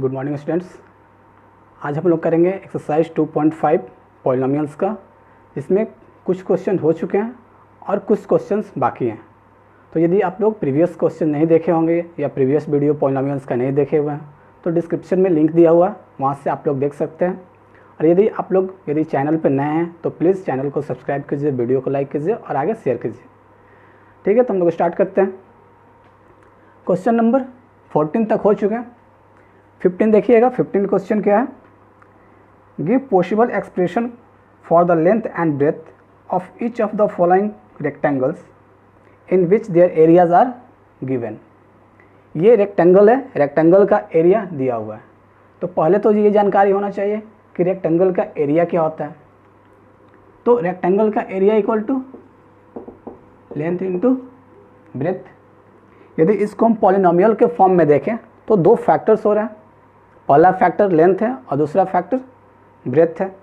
Good morning students. आज हम लोग करेंगे एक्सरसाइज 2.5 पॉलिनोमियल्स का, जिसमें कुछ क्वेश्चन हो चुके हैं और कुछ क्वेश्चंस बाकी हैं। तो यदि आप लोग प्रीवियस क्वेश्चन नहीं देखे होंगे या प्रीवियस वीडियो पॉलिनोमियल्स का नहीं देखे हुए हैं तो डिस्क्रिप्शन में लिंक दिया हुआ है, वहाँ से आप लोग देख सकते हैं। और यदि चैनल पर नए हैं तो प्लीज़ चैनल को सब्सक्राइब कीजिए, वीडियो को लाइक कीजिए और आगे शेयर कीजिए। ठीक है, तो हम लोग स्टार्ट करते हैं। क्वेश्चन नंबर 14 तक हो चुके हैं। 15 देखिएगा। 15 क्वेश्चन क्या है? Give possible expression for the length and breadth of each of the following rectangles in which their areas are given. ये रेक्टेंगल है, रेक्टेंगल का एरिया दिया हुआ है। तो पहले तो ये जानकारी होना चाहिए कि रेक्टेंगल का एरिया क्या होता है। तो रेक्टेंगल का area equal to length into breadth. यदि इसको हम पॉलिनोमियल के फॉर्म में देखें तो दो फैक्टर्स हो रहे हैं। पहला फैक्टर लेंथ है और दूसरा फैक्टर ब्रेथ है।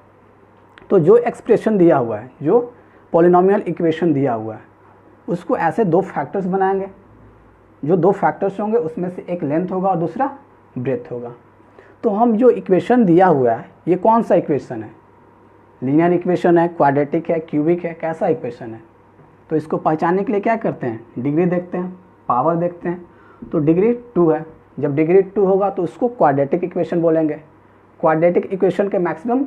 तो जो एक्सप्रेशन दिया हुआ है, जो पॉलिनोमियल इक्वेशन दिया हुआ है, उसको ऐसे दो फैक्टर्स बनाएंगे। जो दो फैक्टर्स होंगे उसमें से एक लेंथ होगा और दूसरा ब्रेथ होगा। तो हम जो इक्वेशन दिया हुआ है, ये कौन सा इक्वेशन है? लीनियर इक्वेशन है, क्वाड्रेटिक है, क्यूबिक है, कैसा इक्वेशन है? तो इसको पहचानने के लिए क्या करते हैं? डिग्री देखते हैं, पावर देखते हैं। तो डिग्री 2 है। जब डिग्री 2 होगा तो उसको क्वाड्रेटिक इक्वेशन बोलेंगे। क्वाड्रेटिक इक्वेशन के मैक्सिमम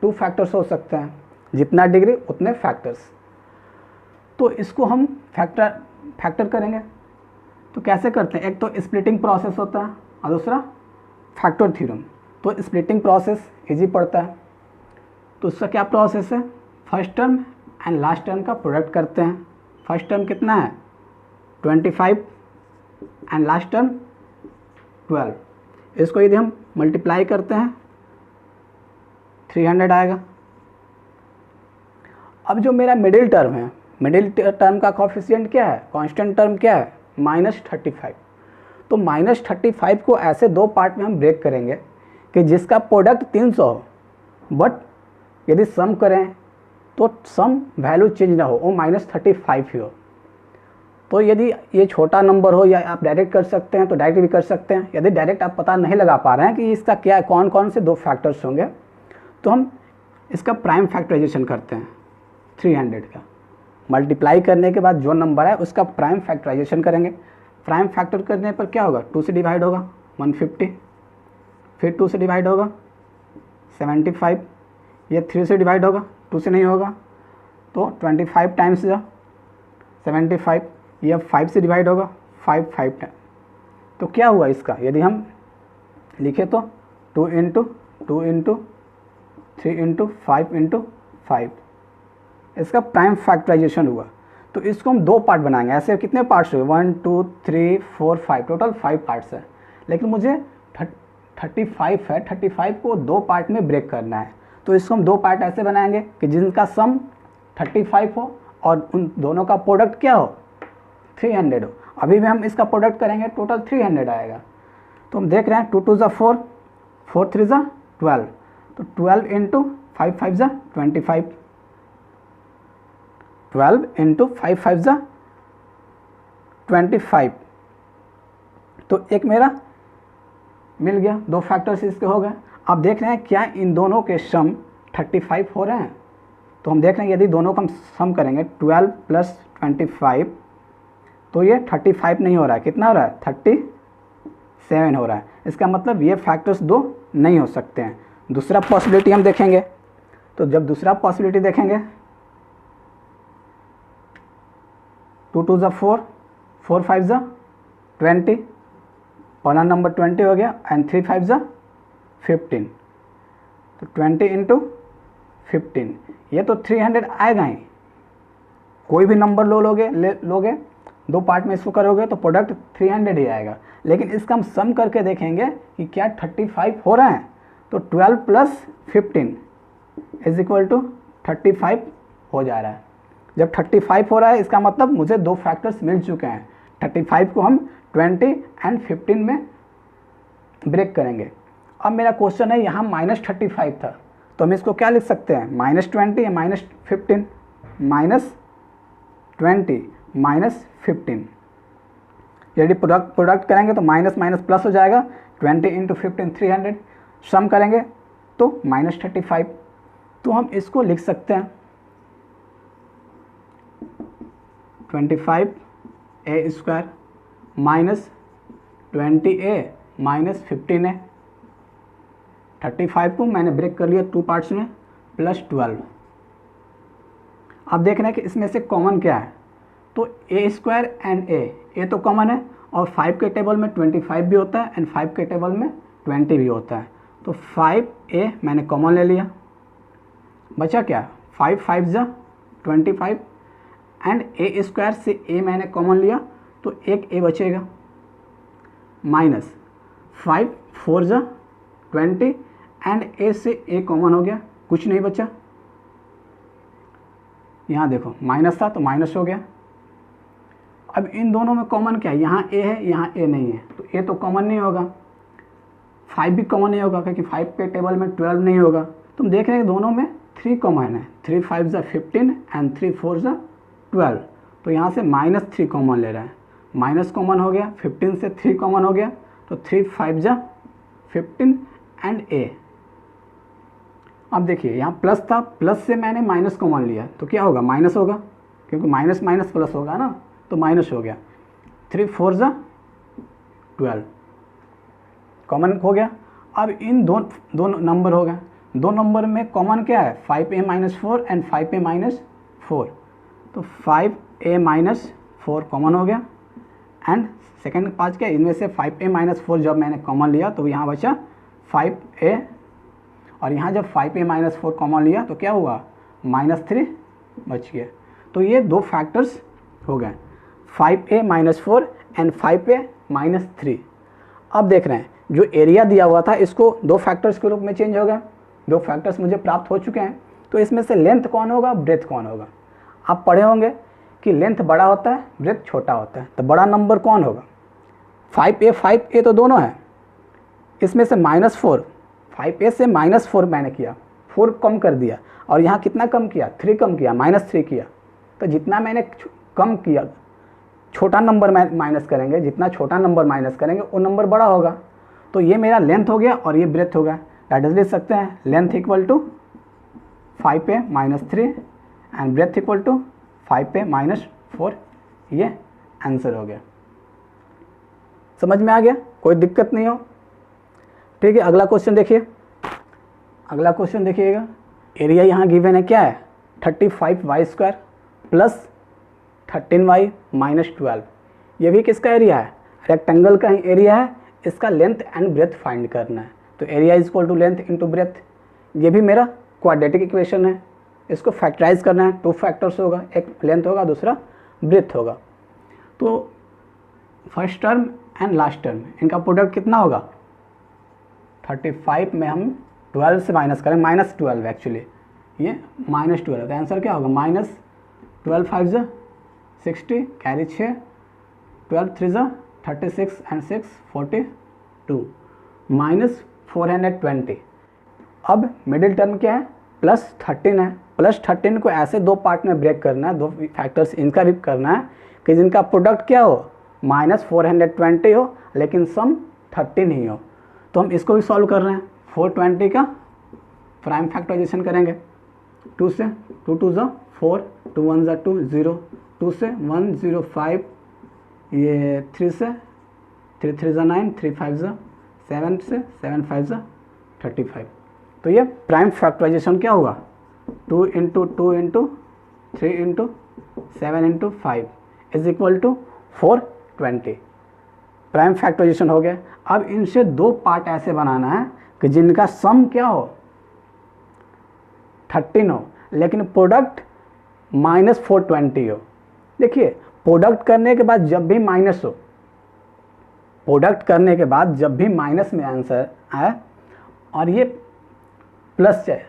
2 फैक्टर्स हो सकते हैं, जितना डिग्री उतने फैक्टर्स। तो इसको हम फैक्टर करेंगे। तो कैसे करते हैं? एक तो स्प्लिटिंग प्रोसेस होता है और दूसरा फैक्टर थ्योरम। तो स्प्लिटिंग प्रोसेस इजी पड़ता है। तो उसका क्या प्रोसेस है? First term and last term का प्रोडक्ट करते हैं। फर्स्ट टर्म कितना है? 25 एंड लास्ट टर्म 12। इसको यदि हम मल्टीप्लाई करते हैं 300 आएगा। अब जो मेरा मिडिल टर्म है, मिडिल टर्म का कोफिशिएंट क्या है? कांस्टेंट टर्म क्या है? -35। तो -35 को ऐसे दो पार्ट में हम ब्रेक करेंगे कि जिसका प्रोडक्ट 300 हो, बट यदि सम करें तो सम वैल्यू चेंज ना हो, वो -35 ही हो। तो यदि ये छोटा नंबर हो या आप डायरेक्ट कर सकते हैं तो डायरेक्ट भी कर सकते हैं। यदि डायरेक्ट आप पता नहीं लगा पा रहे हैं कि इसका क्या, कौन कौन से दो फैक्टर्स होंगे, तो हम इसका प्राइम फैक्टराइजेशन करते हैं। 300 का मल्टीप्लाई करने के बाद जो नंबर है उसका प्राइम फैक्टराइजेशन करेंगे। प्राइम फैक्टर करने पर क्या होगा? 2 से डिवाइड होगा 150, फिर 2 से डिवाइड होगा 75, ये 3 से डिवाइड होगा, 2 से नहीं होगा, तो 25 टाइम्स 75, ये 5 से डिवाइड होगा 5 टाइम। तो क्या हुआ इसका? यदि हम लिखे तो 2 इंटू 2 इंटू 3 इंटू 5 इंटू 5, इसका प्राइम फैक्टराइजेशन हुआ। तो इसको हम दो पार्ट बनाएंगे। ऐसे कितने पार्ट्स हुए? 1 2 3 4 5, टोटल 5 पार्ट्स है। लेकिन मुझे 35 है, 35 को दो पार्ट में ब्रेक करना है। तो इसको हम दो पार्ट ऐसे बनाएंगे कि जिनका सम 35 हो और उन दोनों का प्रोडक्ट क्या हो? 300 हो। अभी भी हम इसका प्रोडक्ट करेंगे, टोटल 300 आएगा। तो हम देख रहे हैं 2 2 ज़ा 4, 4 3 ज़ा 12, तो 12 इंटू 5 5 ज़ा 25, 12 इंटू 5 5 ज़ा 25। तो एक मेरा मिल गया, दो फैक्टर्स इसके हो गए। अब देख रहे हैं क्या इन दोनों के सम 35 हो रहे हैं। तो हम देख रहे हैं यदि दोनों का हम सम करेंगे 12 + 25, तो ये 35 नहीं हो रहा है। कितना हो रहा है? 37 हो रहा है। इसका मतलब ये फैक्टर्स दो नहीं हो सकते हैं। दूसरा पॉसिबिलिटी हम देखेंगे। तो जब दूसरा पॉसिबिलिटी देखेंगे 2 2 ज़ा 4, 4 5 ज़ा 20, पहला नंबर 20 हो गया, एंड 3 5 ज़ा 15, तो 20 इंटू 15, ये तो 300 आएगा ही। कोई भी नंबर लोगे दो पार्ट में इसको करोगे तो प्रोडक्ट 300 ही आएगा। लेकिन इसका हम सम करके देखेंगे कि क्या 35 हो रहा है। तो 12 + 15 इज इक्वल टू 35 हो जा रहा है। जब 35 हो रहा है इसका मतलब मुझे दो फैक्टर्स मिल चुके हैं। 35 को हम 20 एंड 15 में ब्रेक करेंगे। अब मेरा क्वेश्चन है यहाँ -35 था, तो हम इसको क्या लिख सकते हैं? -20 या -15, -20 -15। यदि प्रोडक्ट करेंगे तो माइनस माइनस प्लस हो जाएगा, 20 इंटू 15 300, सम करेंगे तो -35। तो हम इसको लिख सकते हैं 25a² minus 20a minus 15a। 35 को मैंने ब्रेक कर लिया 2 पार्ट्स में, प्लस 12। अब देख रहे हैं कि इसमें से कॉमन क्या है, तो a² एंड a तो कॉमन है, और 5 के टेबल में 25 भी होता है एंड 5 के टेबल में 20 भी होता है। तो 5a मैंने कॉमन ले लिया, बचा क्या, 5 5 जा 25 एंड a² से a मैंने कॉमन लिया तो एक a बचेगा, माइनस 5 4 जा 20 एंड a से a कॉमन हो गया, कुछ नहीं बचा। यहाँ देखो माइनस था तो माइनस हो गया। अब इन दोनों में कॉमन क्या है, यहाँ a है यहाँ a नहीं है, तो a तो कॉमन नहीं होगा, 5 भी कॉमन नहीं होगा क्योंकि 5 के टेबल में 12 नहीं होगा। तुम देख रहे हैं दोनों में 3 कॉमन है, 3 5 जा 15 एंड 3 4 जा 12। तो यहाँ से -3 कॉमन ले रहा है, माइनस कॉमन हो गया, 15 से 3 कॉमन हो गया, तो 3 5 जा 15 एंड a। अब देखिए यहाँ प्लस था, प्लस से मैंने माइनस कॉमन लिया तो क्या होगा, माइनस होगा, क्योंकि माइनस माइनस प्लस होगा ना, तो माइनस हो गया। 3 4 जा 12 कॉमन हो गया। अब इन दो नंबर हो गए, दो नंबर में कॉमन क्या है, 5a - 4 एंड 5a - 4, तो 5a - 4 कॉमन हो गया। एंड सेकेंड पार्ट क्या, इनमें से 5a - 4 जब मैंने कॉमन लिया तो यहाँ बचा 5a, और यहाँ जब 5a - 4 कॉमन लिया तो क्या हुआ, -3 बच गया। तो ये दो फैक्टर्स हो गए, 5a - 4 एंड 5a - 3। अब देख रहे हैं जो एरिया दिया हुआ था इसको दो फैक्टर्स के रूप में चेंज हो गया, दो फैक्टर्स मुझे प्राप्त हो चुके हैं। तो इसमें से लेंथ कौन होगा, ब्रेथ कौन होगा। आप पढ़े होंगे कि लेंथ बड़ा होता है, ब्रेथ छोटा होता है, तो बड़ा नंबर कौन होगा, 5a तो दोनों है, इसमें से -4, 5a से -4 मैंने किया, 4 कम कर दिया, और यहाँ कितना कम किया, 3 कम किया, -3 किया। तो जितना मैंने कम किया, छोटा नंबर माइनस करेंगे, जितना छोटा नंबर माइनस करेंगे वो नंबर बड़ा होगा। तो ये मेरा लेंथ हो गया और ये ब्रेथ हो गया। दैट इज लिख सकते हैं length equal to 5a - 3 and breadth equal to 5a - 4। ये आंसर हो गया। समझ में आ गया, कोई दिक्कत नहीं हो, ठीक है। अगला क्वेश्चन देखिए, अगला क्वेश्चन देखिएगा। एरिया यहाँ गिवन है क्या है, 35y² प्लस 13y - 12। ये भी किसका एरिया है, रेक्टेंगल का ही एरिया है, इसका लेंथ एंड ब्रेथ फाइंड करना है। तो area is equal to length into breadth. ये भी मेरा क्वाड्रेटिक इक्वेशन है, इसको फैक्टराइज करना है, 2 फैक्टर्स होगा, एक लेंथ होगा दूसरा ब्रेथ होगा। तो first term and last term इनका प्रोडक्ट कितना होगा, 35 में हम 12 से माइनस करें, -12 एक्चुअली, ये -12। तो आंसर क्या होगा, -12 5 जा 60, कैरी 6, 12 3 जा 36 एंड 6 42, -420। अब मिडिल टर्म क्या है, +13 है। +13 को ऐसे दो पार्ट में ब्रेक करना है, दो फैक्टर्स इनका भी करना है कि जिनका प्रोडक्ट क्या हो, -420 हो लेकिन सम 13 ही हो। तो हम इसको भी सॉल्व कर रहे हैं। 420 का प्राइम फैक्टराइजेशन करेंगे, 2 से 2 2 जा 4, 2 1 जा 2 0, 2 से 1 0 5, ये 3 से 3 3 जा 9, 3 5 जा 7 से 7 5 जा 35। तो ये प्राइम फैक्टराइजेशन क्या होगा, 2 into 2 into 3 into 7 into 5 is equal to 420। Prime factorization हो गया। अब इनसे दो पार्ट ऐसे बनाना है कि जिनका सम क्या हो, 13 हो लेकिन प्रोडक्ट -420 हो। देखिए प्रोडक्ट करने के बाद जब भी माइनस हो, प्रोडक्ट करने के बाद जब भी माइनस में आंसर आए और ये प्लस है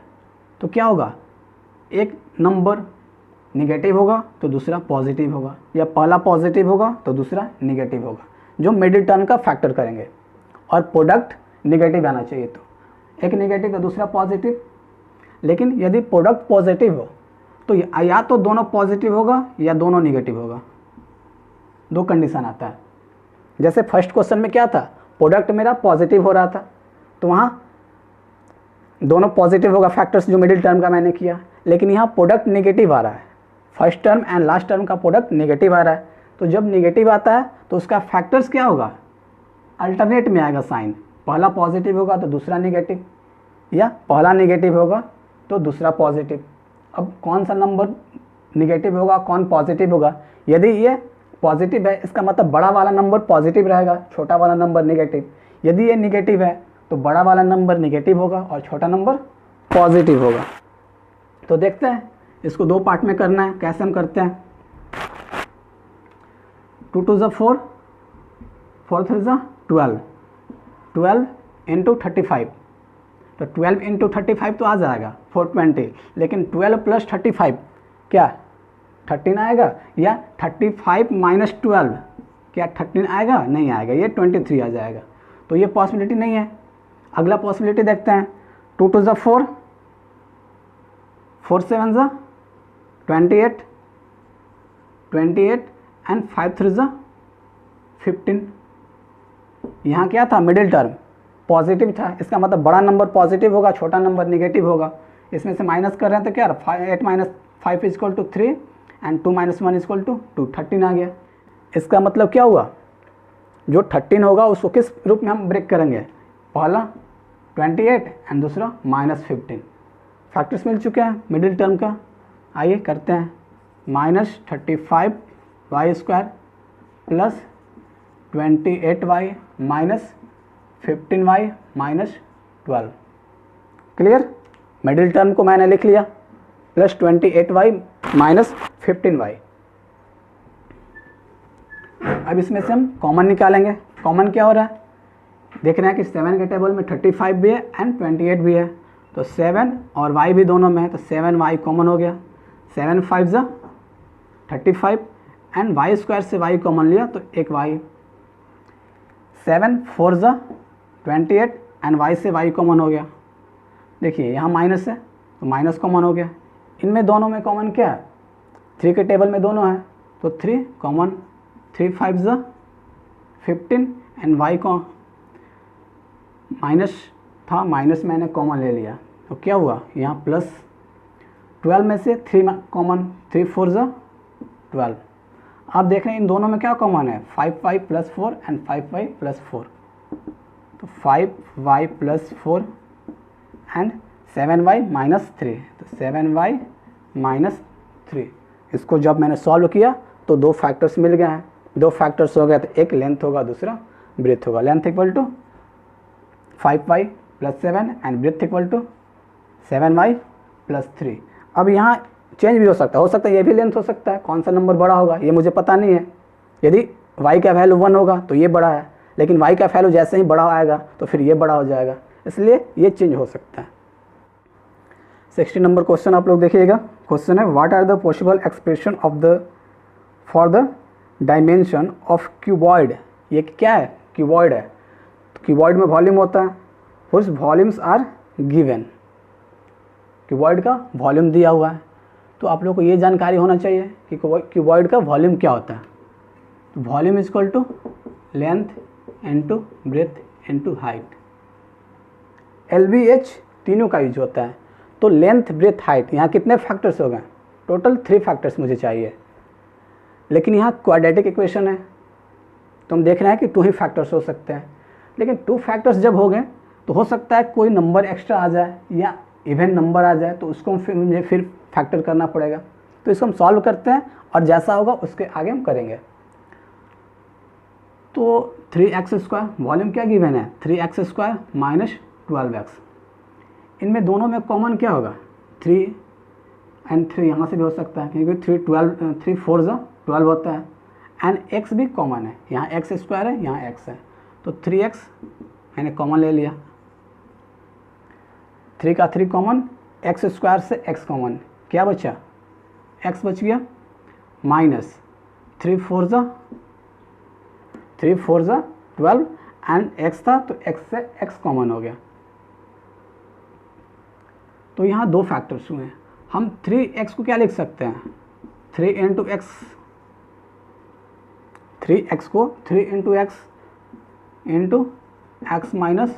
तो क्या होगा, एक नंबर निगेटिव होगा तो दूसरा पॉजिटिव होगा, या पहला पॉजिटिव होगा तो दूसरा निगेटिव होगा, जो मिडिल टर्म का फैक्टर करेंगे। और प्रोडक्ट निगेटिव आना चाहिए, तो एक निगेटिव तो दूसरा पॉजिटिव। लेकिन यदि प्रोडक्ट पॉजिटिव हो तो या तो दोनों पॉजिटिव होगा या दोनों निगेटिव होगा, दो कंडीशन आता है। जैसे फर्स्ट क्वेश्चन में क्या था, प्रोडक्ट मेरा पॉजिटिव हो रहा था, तो वहाँ दोनों पॉजिटिव होगा फैक्टर्स जो मिडिल टर्म का मैंने किया, लेकिन यहाँ प्रोडक्ट नेगेटिव आ रहा है, first term and last term का प्रोडक्ट नेगेटिव आ रहा है। तो जब नेगेटिव आता है तो उसका फैक्टर्स क्या होगा, अल्टरनेट में आएगा साइन, पहला पॉजिटिव होगा तो दूसरा नेगेटिव, या पहला नेगेटिव होगा तो दूसरा पॉजिटिव। अब कौन सा नंबर नेगेटिव होगा कौन पॉजिटिव होगा, यदि ये पॉजिटिव है इसका मतलब बड़ा वाला नंबर पॉजिटिव रहेगा, छोटा वाला नंबर नेगेटिव। यदि ये नेगेटिव है तो बड़ा वाला नंबर नेगेटिव होगा और छोटा नंबर पॉजिटिव होगा। तो देखते हैं इसको दो पार्ट में करना है, कैसे हम करते हैं। 2 2 4, 4 3 12, 12 इंटू 35, तो 12 इंटू 35 तो आ जाएगा 420, लेकिन 12 प्लस 35 क्या 13 आएगा, या 35 माइनस 12 क्या 13 आएगा, नहीं आएगा, ये 23 आ जाएगा। तो ये पॉसिबिलिटी नहीं है। अगला पॉसिबिलिटी देखते हैं। 2 2 4, 4 7 28, 28 एंड 5 3 15। यहाँ क्या था, मिडिल टर्म पॉजिटिव था, इसका मतलब बड़ा नंबर पॉजिटिव होगा, छोटा नंबर नेगेटिव होगा। इसमें से माइनस कर रहे हैं तो क्या 8 minus 5 equal to 3 and 2 minus 1 equal to 2, 13 आ गया। इसका मतलब क्या हुआ, जो 13 होगा उसको किस रूप में हम ब्रेक करेंगे, पहला 28 एंड दूसरा माइनस 15। फैक्टर्स मिल चुके हैं मिडिल टर्म का। आइए करते हैं। -35 y square plus 28 y minus 15 y minus 12। Clear, middle term को मैंने लिख लिया, प्लस 28 वाई माइनस 15 वाई। अब इसमें से हम कॉमन निकालेंगे। कॉमन क्या हो रहा है, देख रहे हैं कि 7 के टेबल में 35 भी है एंड 28 भी है, तो 7 और y भी दोनों में है, तो 7y कॉमन हो गया। 7 5 35 एंड वाई स्क्वायर से y कॉमन लिया तो एक y। 7 4 28 एंड y से y कॉमन हो गया। देखिए यहाँ माइनस है तो माइनस कॉमन हो गया। इनमें दोनों में कॉमन क्या है, 3 के टेबल में दोनों है तो 3 कॉमन। 3 5 15 एंड y को माइनस था, माइनस मैंने कॉमन ले लिया तो क्या हुआ, यहाँ प्लस 12 में से 3 कॉमन, 3 4 12। आप देख रहे हैं इन दोनों में क्या कॉमन है, 5y plus 4 and 5y plus 4, तो 5y plus 4 and 7y minus 3, तो 7y माइनस 3। इसको जब मैंने सॉल्व किया तो दो फैक्टर्स मिल गए हैं। दो फैक्टर्स हो गए तो एक लेंथ होगा दूसरा ब्रेथ होगा। Length equal to 5y plus 7 and breadth equal to 7y plus 3। अब यहाँ चेंज भी हो सकता है ये भी लेंथ हो सकता है। कौन सा नंबर बड़ा होगा ये मुझे पता नहीं है। यदि y का वैल्यू 1 होगा तो ये बड़ा है, लेकिन y का वैल्यू जैसे ही बड़ा आएगा तो फिर ये बड़ा हो जाएगा, इसलिए ये चेंज हो सकता है। 60 नंबर क्वेश्चन आप लोग देखिएगा। क्वेश्चन है what are the possible expression of the for the dimension of cuboid. ये क्या है, क्यूबॉइड है, तो क्यूबॉइड में वॉल्यूम होता है, whose volumes are given. Cuboid का वॉल्यूम दिया हुआ है, तो आप लोग को ये जानकारी होना चाहिए कि क्यूबॉइड का वॉल्यूम क्या होता है। तो volume is equal to length into breadth into height. LBH तीनों का यूज होता है। तो लेंथ ब्रेथ हाइट यहाँ कितने फैक्टर्स हो गए, टोटल 3 फैक्टर्स मुझे चाहिए, लेकिन यहाँ क्वाड्रेटिक इक्वेशन है तो हम देख रहे हैं कि 2 ही फैक्टर्स हो सकते हैं। लेकिन 2 फैक्टर्स जब हो गए तो हो सकता है कोई नंबर एक्स्ट्रा आ जाए या इवन नंबर आ जाए, तो उसको मुझे फिर फैक्टर करना पड़ेगा। तो इसको हम सॉल्व करते हैं और जैसा होगा उसके आगे हम करेंगे। तो 3x स्क्वायर वॉल्यूम क्या गिवन है, 3x स्क्वायर माइनस 12x। इनमें दोनों में कॉमन क्या होगा, 3 एंड 3 यहाँ से भी हो सकता है क्योंकि 3 4 12 होता है, एंड x भी कॉमन है, यहाँ x स्क्वायर है यहाँ x है, तो 3x मैंने कॉमन ले लिया। 3 का 3 कॉमन, x स्क्वायर से x कॉमन, क्या बचा, x बच गया, माइनस 3 4 12 एंड x था तो x से x कॉमन हो गया। तो यहाँ 2 फैक्टर्स हुए हैं। हम 3x को क्या लिख सकते हैं, 3 इंटू एक्स, 3x को 3 into x into x minus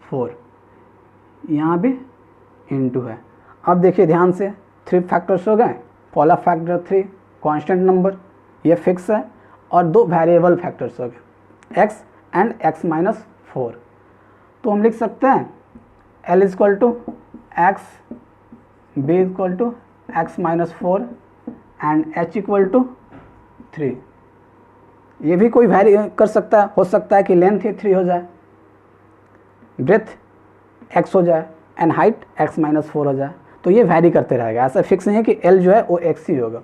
4, यहाँ भी इंटू है। अब देखिए ध्यान से, 3 फैक्टर्स हो गए, पहला फैक्टर 3 कांस्टेंट नंबर ये फिक्स है, और 2 वेरिएबल फैक्टर्स हो गए x एंड x माइनस 4। तो हम लिख सकते हैं L equal to x, b equal to x minus 4 and h equal to 3। ये भी कोई वैरी कर सकता है, हो सकता है कि लेंथ ही 3 हो जाए, ब्रेथ x हो जाए एंड हाइट x माइनस 4 हो जाए। तो ये वैरी करते रहेगा, ऐसा फिक्स नहीं है कि L जो है वो x ही होगा,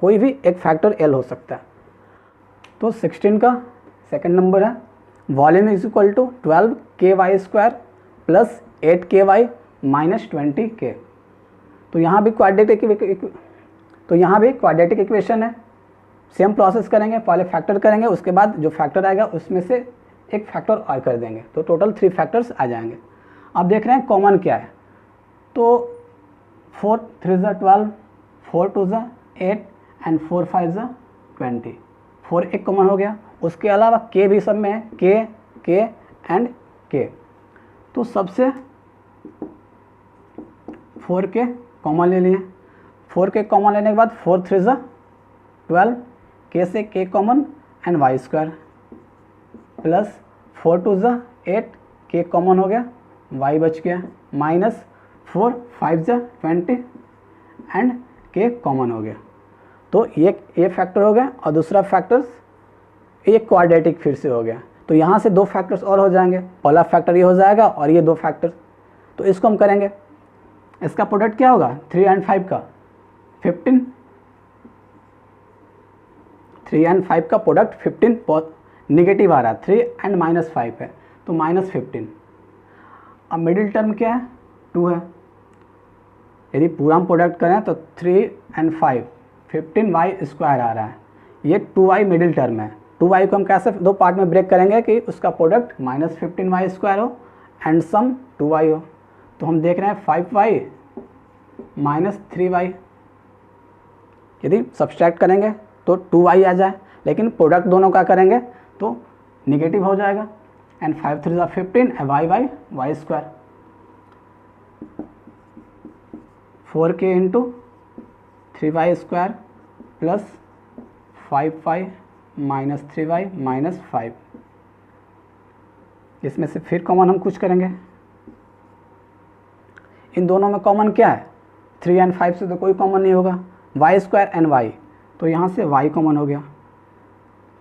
कोई भी एक फैक्टर L हो सकता है। तो 16 का सेकंड नंबर है, volume is equal to 12 ky square plus 8 ky minus 20 k। तो यहाँ भी क्वाड्रेटिक इक्वेशन है, सेम प्रोसेस करेंगे, पहले फैक्टर करेंगे, उसके बाद जो फैक्टर आएगा उसमें से एक फैक्टर और कर देंगे, तो टोटल 3 फैक्टर्स आ जाएंगे। अब देख रहे हैं कॉमन क्या है, तो 4 3 12, 4 2 8 एंड 4 5 20, 4 एक कॉमन हो गया। उसके अलावा के भी सब में है, के एंड के, तो सबसे 4 के कॉमन ले लिए। 4 के कॉमन लेने के बाद 4 3 12, के से के common and y square plus 4 2 8, के कॉमन हो गया, वाई बच गया, माइनस 4 5 20 एंड के कॉमन हो गया। तो ये फैक्टर हो गया, और दूसरा फैक्टर ये क्वाड्रेटिक फिर से हो गया। तो यहाँ से 2 फैक्टर्स और हो जाएंगे, पहला फैक्टर ये हो जाएगा और ये 2 फैक्टर, तो इसको हम करेंगे। इसका प्रोडक्ट क्या होगा 3 एंड 5 का 15, 3 एंड 5 का प्रोडक्ट 15 निगेटिव आ रहा है, 3 एंड माइनस 5 है तो माइनस 15। अब मिडिल टर्म क्या है 2 है, यदि पूरा हम प्रोडक्ट करें तो 3 एंड 5 15y स्क्वायर आ रहा है, ये 2y मिडिल टर्म है। 2y को हम कैसे 2 पार्ट में ब्रेक करेंगे कि उसका प्रोडक्ट माइनस 15y स्क्वायर हो एंड सम 2y हो। तो हम देख रहे हैं 5y माइनस 3y, यदि सब्सट्रैक्ट करेंगे तो 2y आ जाए, लेकिन प्रोडक्ट दोनों का करेंगे तो निगेटिव हो जाएगा, and 5 3 15 y by y square, 4k into 3y square plus 5y minus 3y minus 5। इसमें से फिर कॉमन हम कुछ करेंगे, इन दोनों में कॉमन क्या है 3 एंड 5 से तो कोई कॉमन नहीं होगा, y स्क्वायर एंड y, तो यहाँ से y कॉमन हो गया,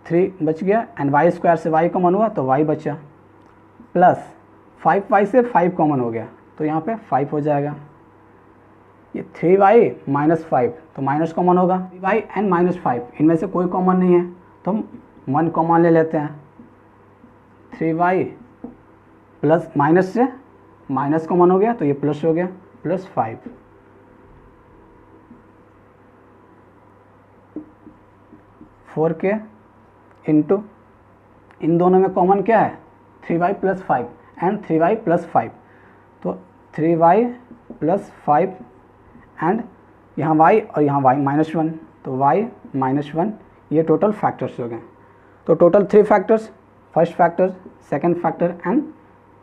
3 बच गया एंड y स्क्वायर से y कॉमन हुआ तो y बचा, प्लस 5y से 5 कॉमन हो गया तो यहाँ पे 5 हो जाएगा। ये 3y माइनस 5 तो माइनस कॉमन होगा, 3y एंड माइनस 5 इनमें से कोई कॉमन नहीं है तो हम 1 कॉमन ले लेते हैं, 3y प्लस माइनस से माइनस कॉमन हो गया तो ये प्लस हो गया, प्लस 5, 4k इंटू इन दोनों में कॉमन क्या है 3y plus 5 and 3y plus 5, तो 3y प्लस 5 एंड यहाँ y और यहाँ y माइनस 1, तो y माइनस 1, ये टोटल फैक्टर्स हो गए। तो total 3 factors, first factor, second factor and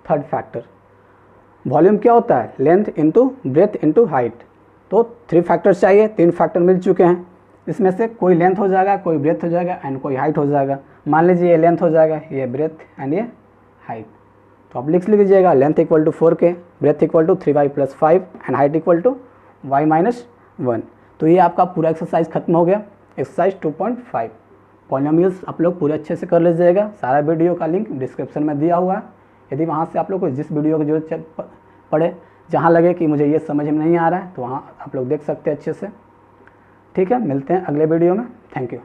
third factor. Volume क्या होता है length into breath into height, तो 3 फैक्टर्स चाहिए, 3 फैक्टर मिल चुके हैं, इसमें से कोई लेंथ हो जाएगा, कोई ब्रेथ हो जाएगा एंड कोई हाइट हो जाएगा। मान लीजिए ये लेंथ हो जाएगा, ये ब्रेथ एंड ये हाइट, तो आप लिख लीजिएगा length equal to 4k, breadth equal to 3y plus 5 and height equal to y minus 1। तो ये आपका पूरा एक्सरसाइज खत्म हो गया, एक्सरसाइज 2.5। पॉलिनोमियल्स आप लोग पूरे अच्छे से कर लीजिएगा, सारा वीडियो का लिंक डिस्क्रिप्शन में दिया हुआ है, यदि वहाँ से आप लोग को जिस वीडियो की जरूरत पड़े, जहाँ लगे कि मुझे ये समझ में नहीं आ रहा है तो वहाँ आप लोग देख सकते हैं अच्छे से। ठीक है, मिलते हैं अगले वीडियो में, थैंक यू।